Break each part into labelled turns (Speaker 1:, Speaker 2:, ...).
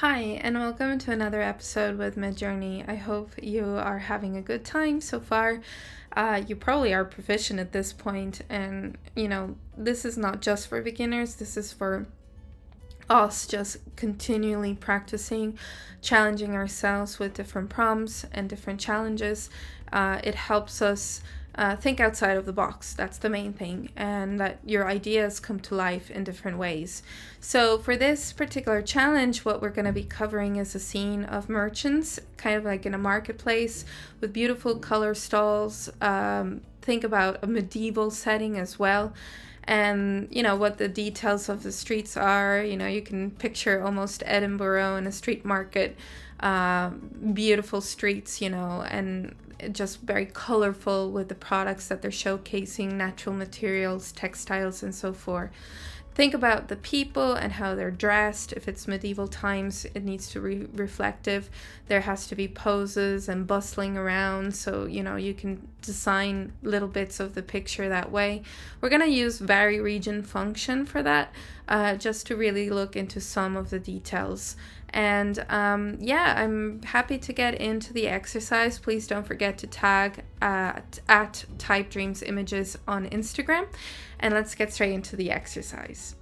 Speaker 1: Hi, and welcome to another episode with Midjourney. I hope you are having a good time so far. You probably are proficient at this point, and this is not just for beginners, this is for us just continually practicing, challenging ourselves with different prompts and different challenges. It helps us think outside of the box. That's the main thing, and that your ideas come to life in different ways. So for this particular challenge, what we're going to be covering is a scene of merchants, kind of like in a marketplace with beautiful color stalls. Think about a medieval setting as well. And what the details of the streets are. You can picture almost Edinburgh in a street market, beautiful streets, and just very colorful with the products that they're showcasing, natural materials, textiles, and so forth. Think about the people and how they're dressed. If it's medieval times, it needs to be reflective. There has to be poses and bustling around, so you can design little bits of the picture that way. We're going to use vary region function for that, just to really look into some of the details. And I'm happy to get into the exercise. Please don't forget to tag at Type Dreams Images on Instagram. And let's get straight into the exercise.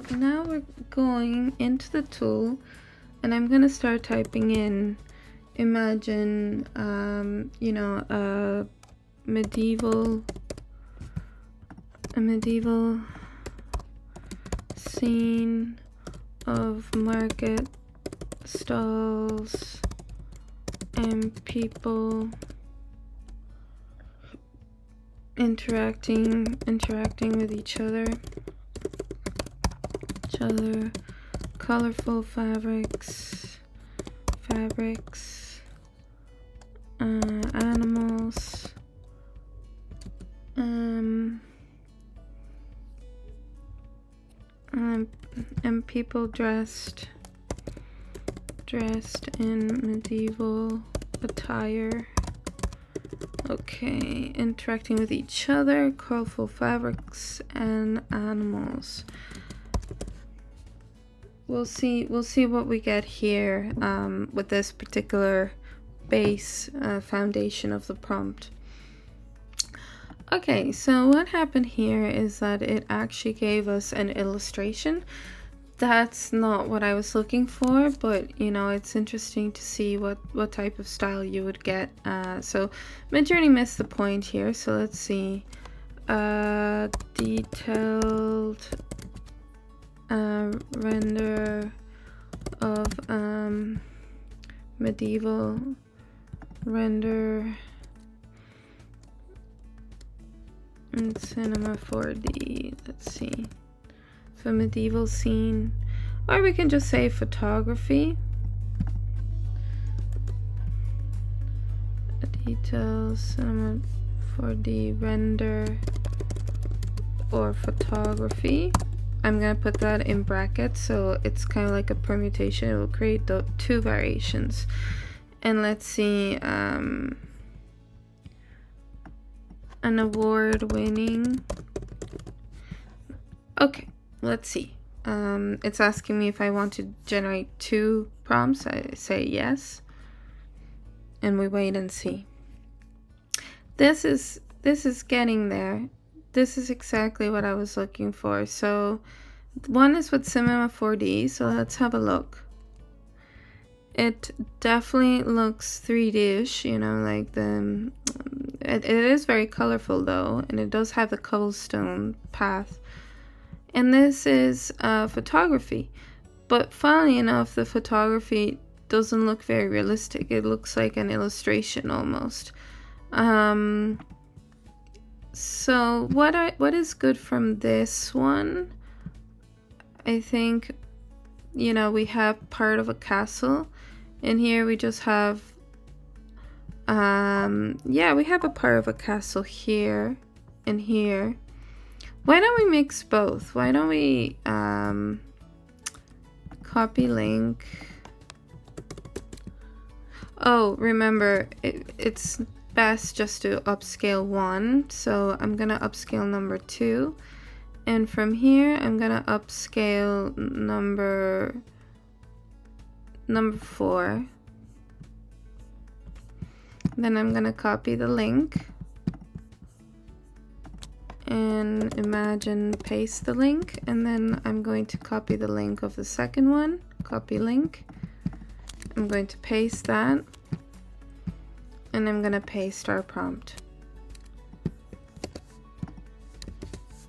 Speaker 1: So now we're going into the tool, and I'm going to start typing in, imagine, a medieval scene of market stalls and people interacting with each other, colorful fabrics, animals, and people dressed in medieval attire. Okay, interacting with each other, colorful fabrics, and animals. We'll see what we get here with this particular base foundation of the prompt. Okay, so what happened here is that it actually gave us an illustration. That's not what I was looking for, but it's interesting to see what type of style you would get. So Midjourney missed the point here, so let's see. Detailed render of medieval render in Cinema 4D. Let's see. So medieval scene, or we can just say photography. Details, Cinema 4D render or photography. I'm gonna put that in brackets, so it's kind of like a permutation. It will create the two variations. And let's see, an award-winning. Okay, let's see. It's asking me if I want to generate two prompts. I say yes, and we wait and see. This is getting there. This is exactly what I was looking for. So one is with Cinema 4D, so let's have a look. It definitely looks 3D-ish, like it is very colorful though, and it does have the cobblestone path. And this is photography, but funnily enough, the photography doesn't look very realistic. It looks like an illustration almost. So what is good from this one? I think, we have part of a castle. In here we just have, we have a part of a castle here and here. Why don't we mix both? Why don't we copy link? Oh, remember, it's best just to upscale 1, so I'm gonna upscale number 2, and from here I'm gonna upscale number number 4. Then I'm gonna copy the link and imagine paste the link, and then I'm going to copy the link of the second one, copy link. I'm going to paste that, and I'm gonna paste our prompt.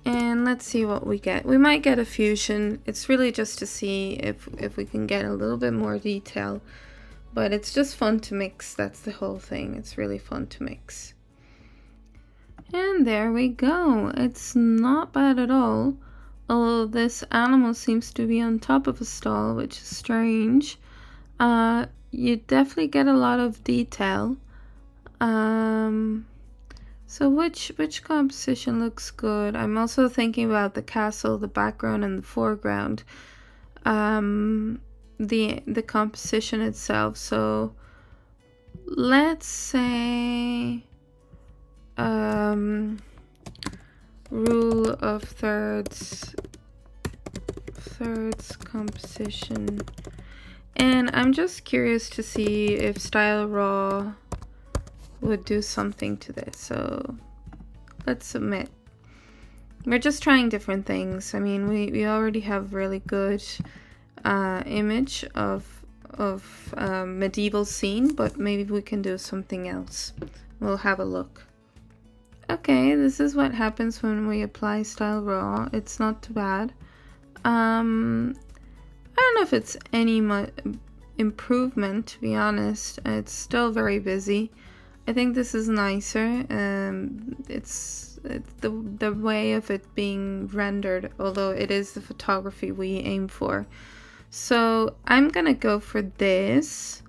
Speaker 1: And let's see what we get. We might get a fusion. It's really just to see if we can get a little bit more detail, but it's just fun to mix. That's the whole thing. It's really fun to mix. And there we go. It's not bad at all. Although this animal seems to be on top of a stall, which is strange. You definitely get a lot of detail. So which composition looks good? I'm also thinking about the castle, the background, and the foreground. The composition itself. So let's say rule of thirds composition, and I'm just curious to see if style raw would do something to this. So let's submit. We're just trying different things. I mean, we already have really good image of medieval scene, but maybe we can do something else. We'll have a look. Okay, this is what happens when we apply style raw. It's not too bad. I don't know if it's any improvement, to be honest. It's still very busy. I think this is nicer. It's the way of it being rendered, although it is the photography we aim for. So I'm gonna go for this.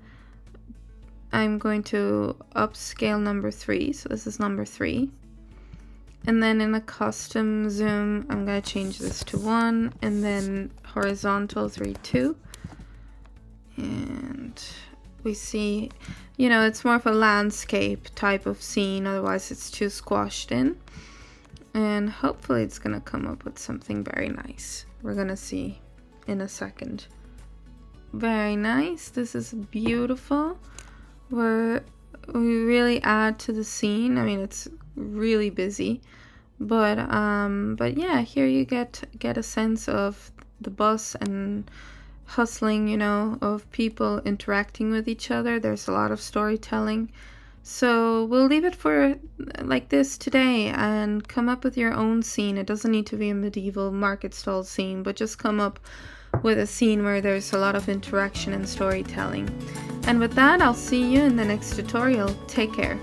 Speaker 1: I'm going to upscale number 3. So this is number 3. And then in a custom zoom, I'm going to change this to 1, and then horizontal 3.2. And we see, you know, it's more of a landscape type of scene, otherwise it's too squashed in. And hopefully it's going to come up with something very nice. We're going to see in a second. Very nice. This is beautiful. We really add to the scene. I mean, it's really busy, but yeah, here you get a sense of the bus and hustling, you know, of people interacting with each other. There's a lot of storytelling. So we'll leave it for like this today, and come up with your own scene. It doesn't need to be a medieval market stall scene, but just come up with a scene where there's a lot of interaction and storytelling. And with that, I'll see you in the next tutorial. Take care.